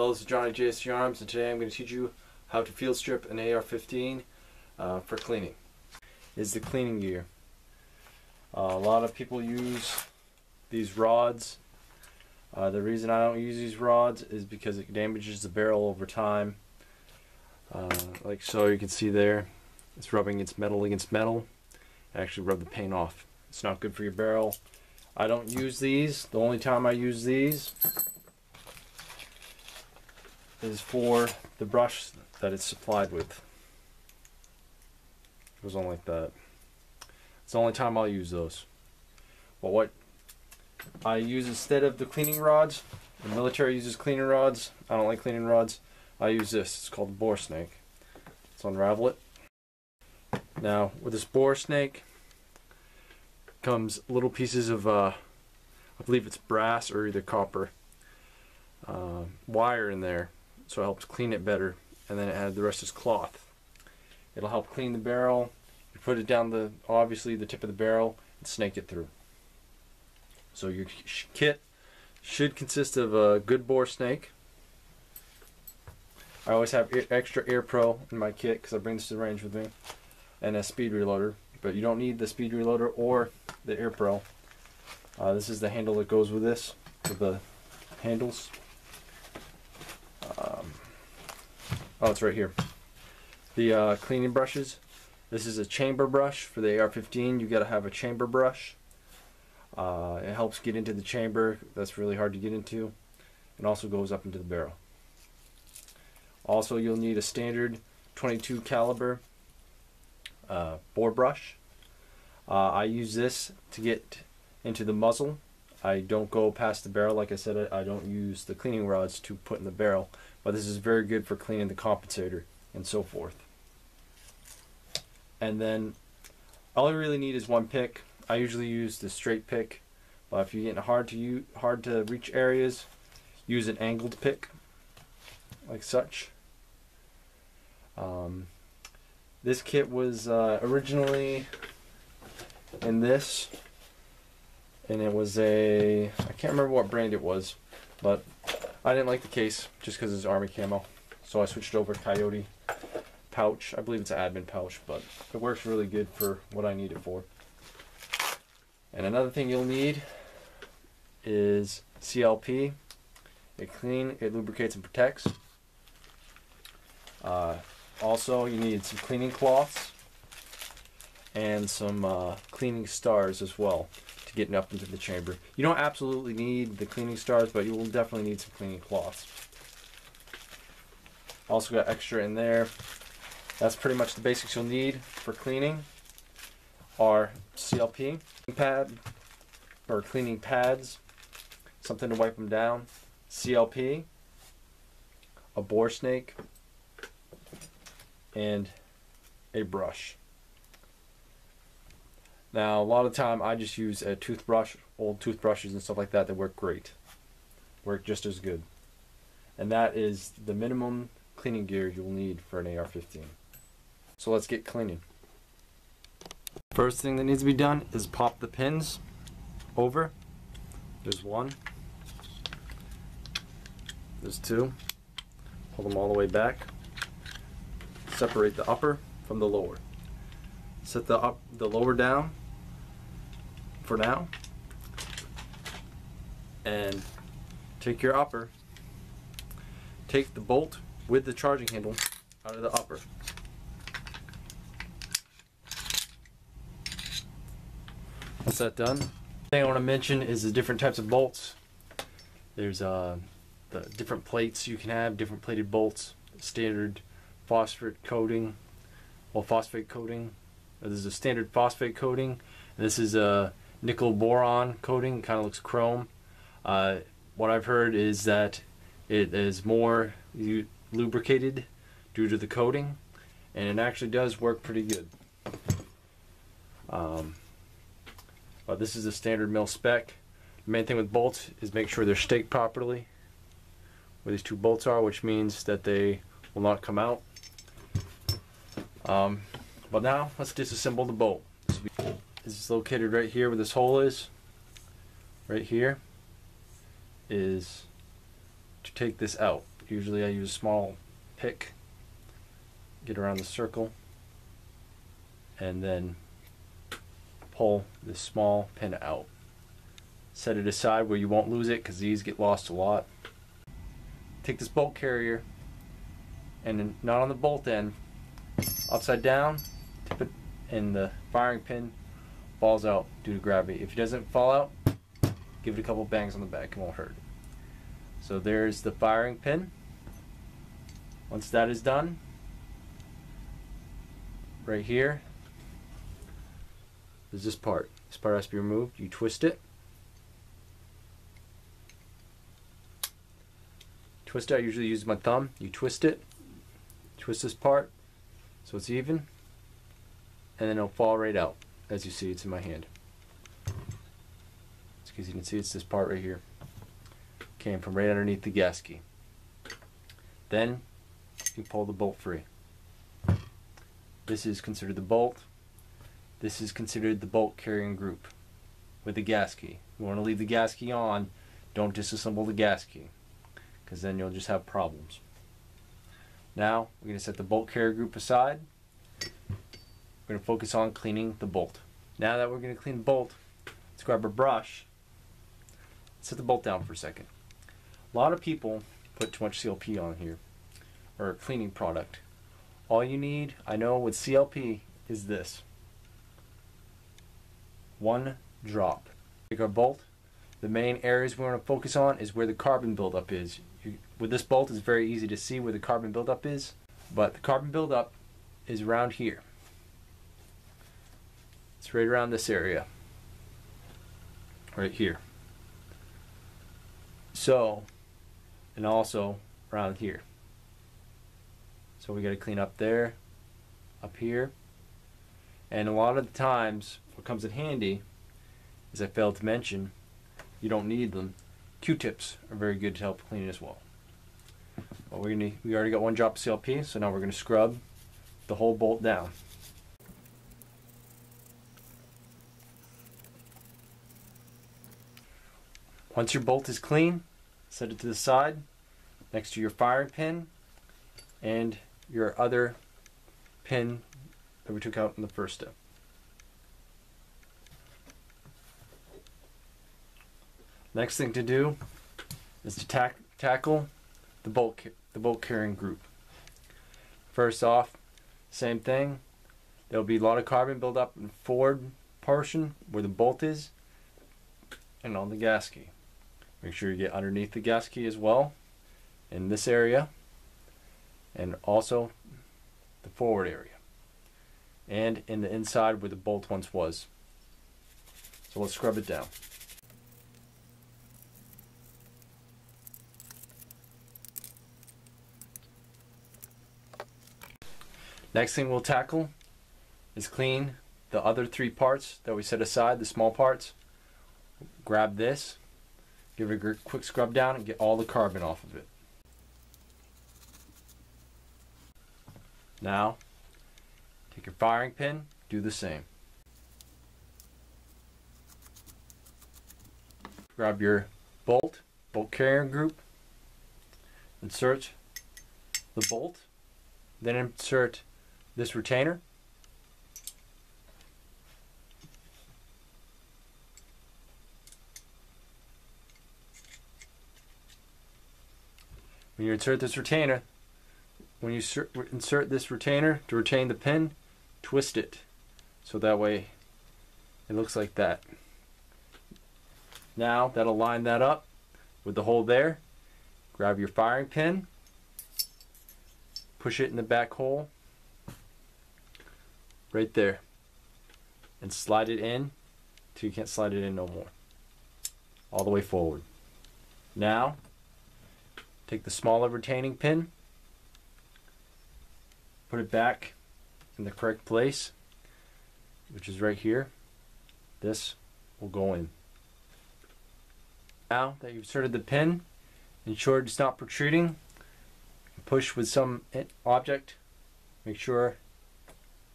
Hello, this is Johnny JSD Arms, and today I'm going to teach you how to field strip an AR-15 for cleaning. Is the cleaning gear. A lot of people use these rods. The reason I don't use these rods is because it damages the barrel over time. Like so, you can see there, it's rubbing its metal against metal. It actually rubbed the paint off. It's not good for your barrel. I don't use these. The only time I use these is for the brush that it's supplied with. It goes on like that. It's the only time I'll use those. But what I use instead of the cleaning rods, the military uses cleaning rods. I don't like cleaning rods. I use this. It's called a bore snake. Let's unravel it. Now, with this bore snake comes little pieces of, I believe it's brass or either copper, wire in there. So it helps clean it better, and then the rest is cloth. It'll help clean the barrel. You put it down obviously the tip of the barrel and snake it through. So your kit should consist of a good bore snake. I always have extra Air Pro in my kit because I bring this to the range with me, and a speed reloader. But you don't need the speed reloader or the Air Pro. This is the handle that goes with this, with the handles. Oh, it's right here. The cleaning brushes. This is a chamber brush for the AR-15. You got to have a chamber brush. It helps get into the chamber. That's really hard to get into. It also goes up into the barrel. Also, you'll need a standard 22 caliber bore brush. I use this to get into the muzzle. I don't go past the barrel. Like I said, I don't use the cleaning rods to put in the barrel, but this is very good for cleaning the compensator and so forth. And then all you really need is one pick. I usually use the straight pick, but if you're getting hard to reach areas, use an angled pick like such. This kit was originally in this, and it was I can't remember what brand it was, but I didn't like the case just because it's Army camo, so I switched over to Coyote pouch. I believe it's an admin pouch, but it works really good for what I need it for. And another thing you'll need is CLP. It lubricates and protects. Also, you need some cleaning cloths and some cleaning stars as well to get up into the chamber. You don't absolutely need the cleaning stars, but you will definitely need some cleaning cloths. Also got extra in there. That's pretty much the basics you'll need for cleaning. Are CLP pad or cleaning pads, something to wipe them down, CLP, a bore snake, and a brush. Now, a lot of time I just use a toothbrush, old toothbrushes and stuff like that work great. Work just as good. And that is the minimum cleaning gear you'll need for an AR-15. So let's get cleaning. First thing that needs to be done is pop the pins over. There's one. There's two. Pull them all the way back. Separate the upper from the lower. Set the lower down for now, and take your upper. Take the bolt with the charging handle out of the upper. Once that's done, the thing I want to mention is the different types of bolts. There's the different plates you can have, different plated bolts, standard phosphate coating. This is a standard phosphate coating. And this is a nickel boron coating. Kind of looks chrome. What I've heard is that it is more lubricated due to the coating, and it actually does work pretty good. But this is a standard mil spec. The main thing with bolts is make sure they're staked properly where these two bolts are, which means that they will not come out. But now let's disassemble the bolt. This is located right here where this hole is. Right here is to take this out. Usually I use a small pick, get around the circle, and then pull this small pin out. Set it aside where you won't lose it, because these get lost a lot. Take this bolt carrier, and then not on the bolt end, upside down, tip it, and the firing pin falls out due to gravity. If it doesn't fall out, give it a couple bangs on the back, it won't hurt. So there's the firing pin. Once that is done, right here, there's this part. This part has to be removed. You twist it. Twist it, I usually use my thumb. You twist it. Twist this part so it's even. And then it'll fall right out. As you see, it's in my hand. As you can see, it's this part right here. Came from right underneath the gas key. Then you pull the bolt free. This is considered the bolt. This is considered the bolt carrying group with the gas key. You want to leave the gas key on, don't disassemble the gas key, because then you'll just have problems. Now we're going to set the bolt carrier group aside. We're going to focus on cleaning the bolt. Now that we're going to clean the bolt, let's grab a brush. Set the bolt down for a second. A lot of people put too much CLP on here, or a cleaning product. All you need, I know with CLP, is this. 1 drop. Take our bolt. The main areas we want to focus on is where the carbon buildup is. With this bolt, it's very easy to see where the carbon buildup is, but the carbon buildup is around here. It's right around this area. Right here. So, and also around here. So we got to clean up there, up here. And a lot of the times, what comes in handy, as I failed to mention, you don't need them. Q-tips are very good to help clean it as well. But we already got 1 drop of CLP, so now we're going to scrub the whole bolt down. Once your bolt is clean, set it to the side next to your firing pin and your other pin that we took out in the first step. Next thing to do is to tackle the bolt carrying group. First off, same thing. There'll be a lot of carbon buildup in the forward portion where the bolt is and on the gas key. Make sure you get underneath the gas key as well, in this area, and also the forward area, and in the inside where the bolt once was. So let's scrub it down. Next thing we'll tackle is clean the other 3 parts that we set aside, the small parts. Grab this, give it a quick scrub down, and get all the carbon off of it. Now, take your firing pin, do the same. Grab your bolt carrier group, insert the bolt, then insert this retainer. When you insert this retainer, when you insert this retainer to retain the pin, twist it so that way it looks like that. Now that'll line that up with the hole there. Grab your firing pin, push it in the back hole right there, and slide it in till you can't slide it in no more, all the way forward. Now take the smaller retaining pin, put it back in the correct place, which is right here. This will go in. Now that you've inserted the pin, ensure it's not protruding. Push with some object, make sure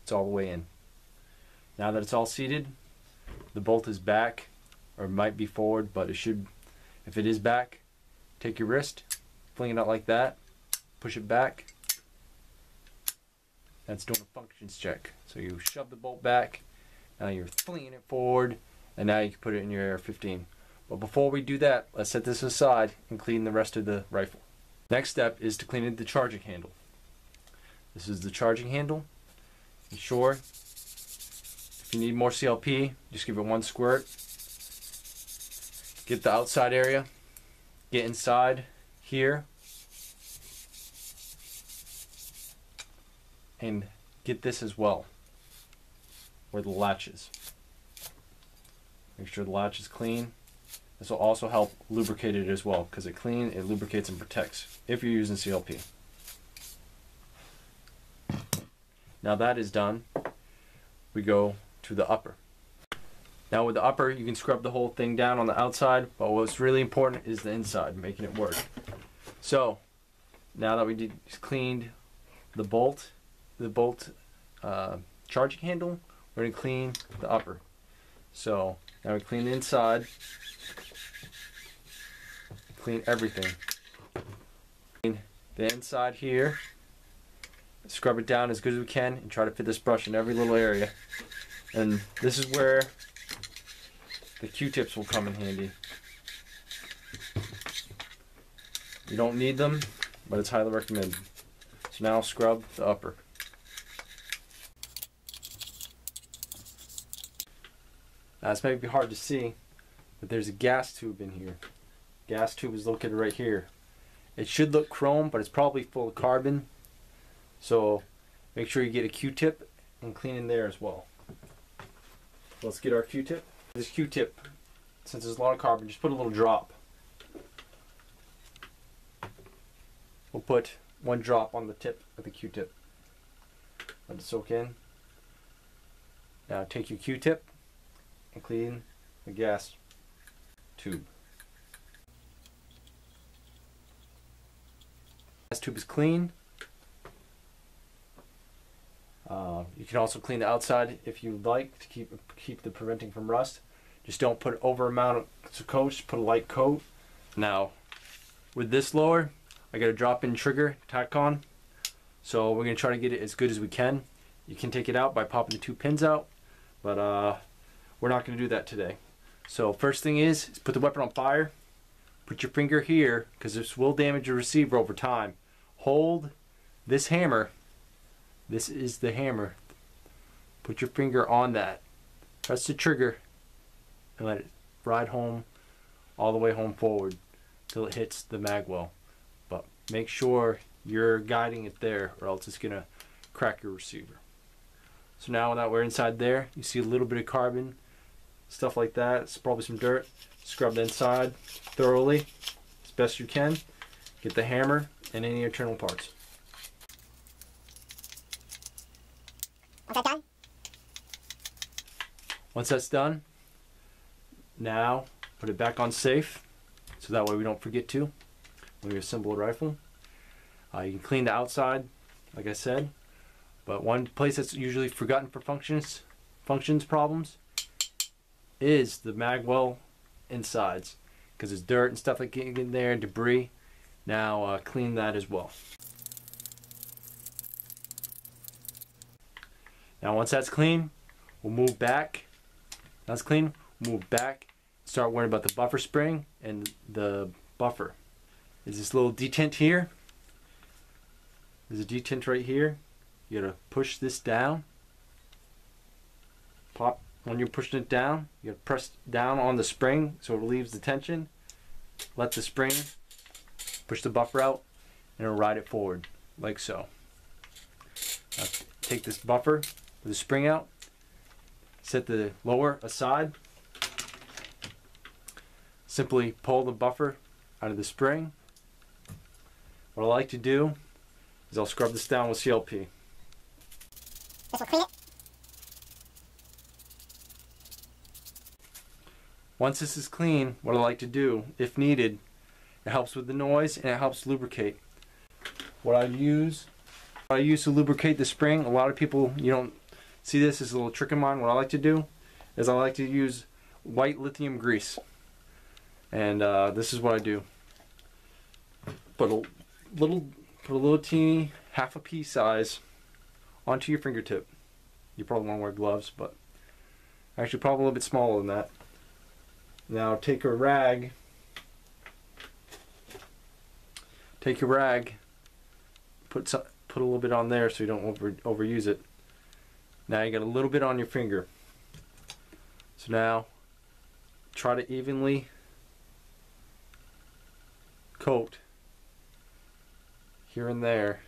it's all the way in. Now that it's all seated, the bolt is back, or it might be forward, but it should, if it is back, take your wrist, fling it out like that, push it back. That's doing a functions check. So you shove the bolt back, now you're flinging it forward, and now you can put it in your AR-15. But before we do that, let's set this aside and clean the rest of the rifle. Next step is to clean the charging handle. This is the charging handle. Be sure, if you need more CLP, just give it one squirt. Get the outside area, get inside here, and get this as well, where the latch is. Make sure the latch is clean. This will also help lubricate it as well, because it lubricates and protects if you're using CLP. Now that is done, we go to the upper. Now with the upper, you can scrub the whole thing down on the outside, but what's really important is the inside, making it work. So now that we cleaned the bolt charging handle, we're going to clean the upper. So now we clean the inside, clean everything. Clean the inside here, scrub it down as good as we can, and try to fit this brush in every little area. And this is where the Q-tips will come in handy. You don't need them, but it's highly recommended. So now I'll scrub the upper. Now this may be hard to see, but there's a gas tube in here. Gas tube is located right here. It should look chrome, but it's probably full of carbon. So make sure you get a Q-tip and clean in there as well. Let's get our Q-tip. This Q-tip, since there's a lot of carbon, just put a little drop. We'll put one drop on the tip of the Q-tip. Let it soak in. Now take your Q-tip and clean the gas tube. Gas tube is clean. You can also clean the outside if you like to keep the preventing from rust. Just don't put over amount of coat, just put a light coat. Now with this lower, I got a drop-in trigger tack on, so we're gonna try to get it as good as we can. You can take it out by popping the two pins out, but we're not gonna do that today. So first thing is put the weapon on fire. Put your finger here, because this will damage your receiver over time. Hold this hammer. This is the hammer. Put your finger on that. Press the trigger and let it ride home, all the way home forward till it hits the mag well. But make sure you're guiding it there, or else it's gonna crack your receiver. So now that we're inside there, you see a little bit of carbon, stuff like that. It's probably some dirt. Scrub the inside thoroughly as best you can. Get the hammer and any internal parts. Once that's done, now put it back on safe, so that way we don't forget to when we assemble a rifle. You can clean the outside, like I said, but one place that's usually forgotten for functions problems is the mag well insides, because there's dirt and stuff like getting in there, debris. Now clean that as well. Now once that's clean, we'll move back. That's clean. Move back. Start worrying about the buffer spring and the buffer. Is this little detent here? There's a detent right here. You gotta push this down. Pop. When you're pushing it down, you gotta press down on the spring so it relieves the tension. Let the spring push the buffer out, and it'll ride it forward like so. Now take this buffer with the spring out. Set the lower aside. Simply pull the buffer out of the spring. What I like to do is I'll scrub this down with CLP. This will clean it. Once this is clean, what I like to do, if needed, it helps with the noise and it helps lubricate. What I use to lubricate the spring, a lot of people, you don't see this, is a little trick of mine. What I like to do is I like to use white lithium grease. And this is what I do. put a little teeny half a pea size onto your fingertip. You probably want to wear gloves, but actually probably a little bit smaller than that. Now take a rag. Take your rag. Put a little bit on there so you don't overuse it. Now you got a little bit on your finger. So now try to evenly coat here and there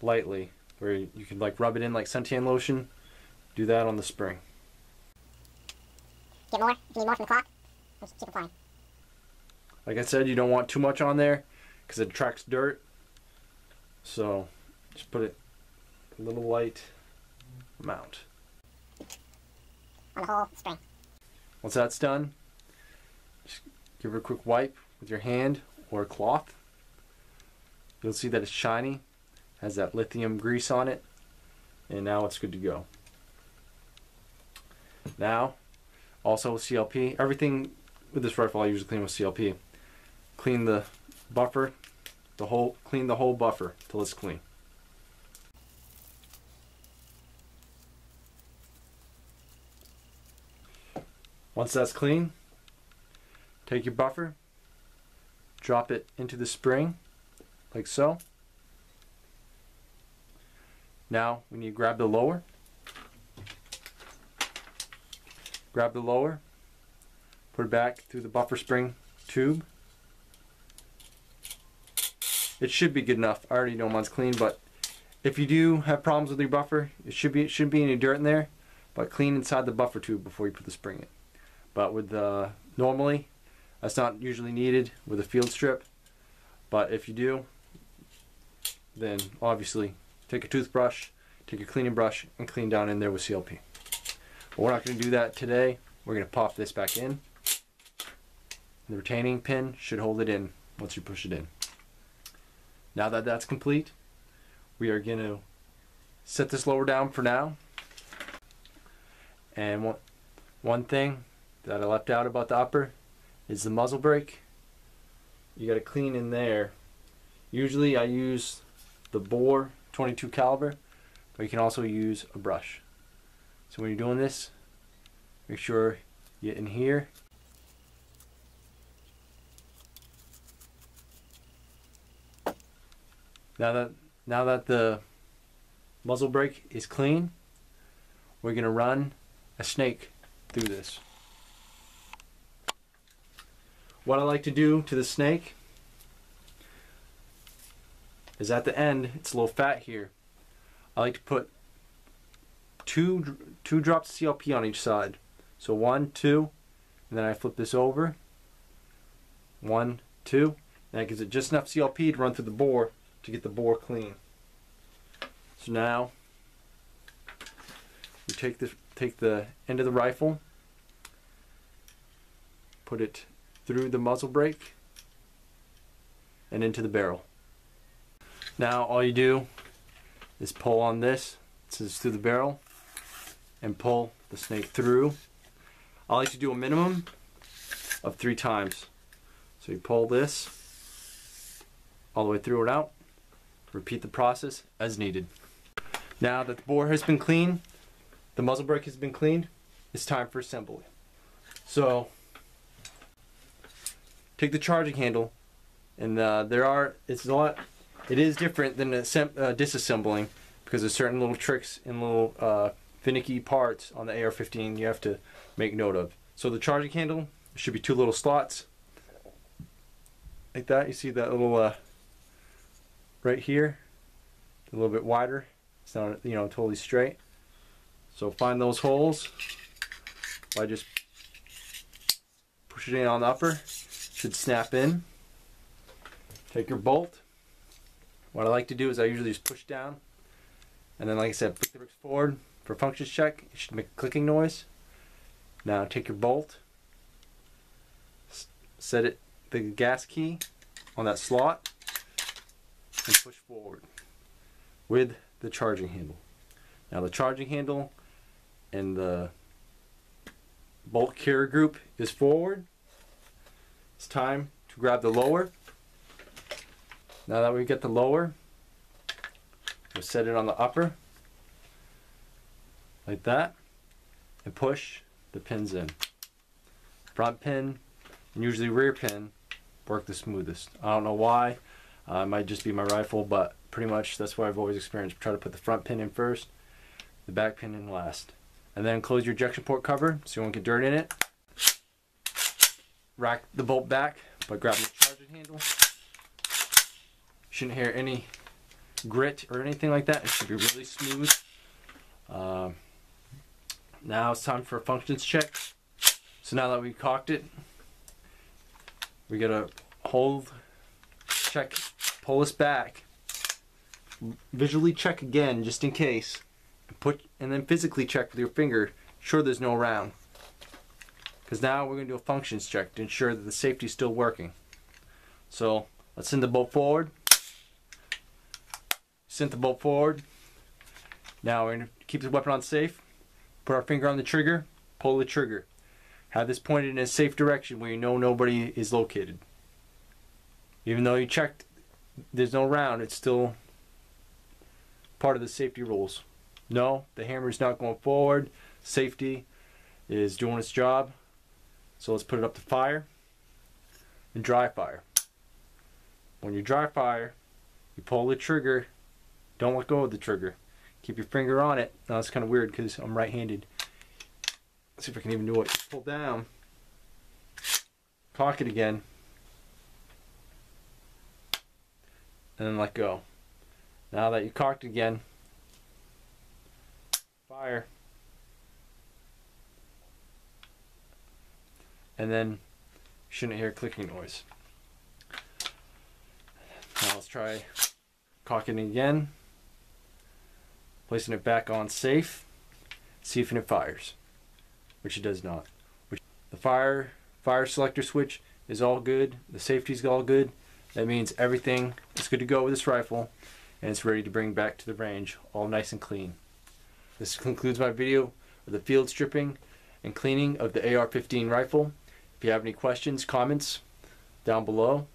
lightly, where you can like rub it in like suntan lotion. Do that on the spring. Get more if you need more from the clock. Just keep applying. Like I said, you don't want too much on there because it attracts dirt. So just put it a little light amount On the whole spring. Once that's done, just give it a quick wipe with your hand or a cloth. You'll see that it's shiny, has that lithium grease on it, and now it's good to go. Now, also with CLP, everything with this rifle I usually clean with CLP. Clean the buffer, clean the whole buffer till it's clean. Once that's clean, take your buffer, drop it into the spring, like so. Now we need to grab the lower. Grab the lower, put it back through the buffer spring tube. It should be good enough. I already know mine's clean, but if you do have problems with your buffer, it shouldn't be any dirt in there, but clean inside the buffer tube before you put the spring in. But with normally, that's not usually needed with a field strip. But if you do, then obviously take a toothbrush, take a cleaning brush, and clean down in there with CLP. But we're not going to do that today. We're going to pop this back in. The retaining pin should hold it in once you push it in. Now that that's complete, we are going to set this lower down for now. And one thing that I left out about the upper is the muzzle brake. You got to clean in there. Usually I use the bore 22 caliber, but you can also use a brush. So when you're doing this, make sure you get in here. Now that the muzzle brake is clean, we're going to run a snake through this. What I like to do to the snake is at the end, it's a little fat here. I like to put two drops of CLP on each side. So 1, 2, and then I flip this over. 1, 2, and that gives it just enough CLP to run through the bore to get the bore clean. So now we take the end of the rifle, put it through the muzzle brake and into the barrel. Now all you do is pull on this, so it's through the barrel, and pull the snake through. I like to do a minimum of 3 times. So you pull this all the way through and out. Repeat the process as needed. Now that the bore has been cleaned, the muzzle brake has been cleaned, it's time for assembly. So take the charging handle, and it is different than disassembling, because there's certain little tricks and little finicky parts on the AR-15 you have to make note of. So the charging handle should be 2 little slots like that. You see that little right here, a little bit wider. It's not, totally straight. So find those holes by just pushing it on the upper. Should snap in. Take your bolt. What I like to do is I usually just push down, and then, like I said, put the bricks forward for functions check. It should make a clicking noise. Now take your bolt, set the gas key on that slot, and push forward with the charging handle. Now the charging handle and the bolt carrier group is forward. It's time to grab the lower Now that we get the lower, we'll set it on the upper, like that, and push the pins in. Front pin and usually rear pin work the smoothest. I don't know why. It might just be my rifle, but pretty much that's what I've always experienced. Try to put the front pin in first, the back pin in last. And then close your ejection port cover so you won't get dirt in it. Rack the bolt back by grabbing the charging handle. Shouldn't hear any grit or anything like that. It should be really smooth. Now it's time for a functions check. So now that we've cocked it, we gotta hold, check, pull this back, visually check again just in case, and then physically check with your finger, sure there's no round. Because now we're gonna do a functions check to ensure that the safety is still working. So let's send the bolt forward. Send the bolt forward. Now we're gonna keep the weapon on safe. Put our finger on the trigger, pull the trigger. Have this pointed in a safe direction where you know nobody is located. Even though you checked there's no round, it's still part of the safety rules. No, the hammer's not going forward. Safety is doing its job. So let's put it up to fire and dry fire. When you dry fire, you pull the trigger. Don't let go of the trigger. Keep your finger on it. Now it's kind of weird because I'm right-handed. Let's see if I can even do it. Pull down. Cock it again. And then let go. Now that you cocked it again, fire. And then you shouldn't hear a clicking noise. Now let's try cocking it again. Placing it back on safe. See if it fires. Which it does not. The fire selector switch is all good. The safety's all good. That means everything is good to go with this rifle, and it's ready to bring back to the range, all nice and clean. This concludes my video of the field stripping and cleaning of the AR-15 rifle. If you have any questions, comments, down below.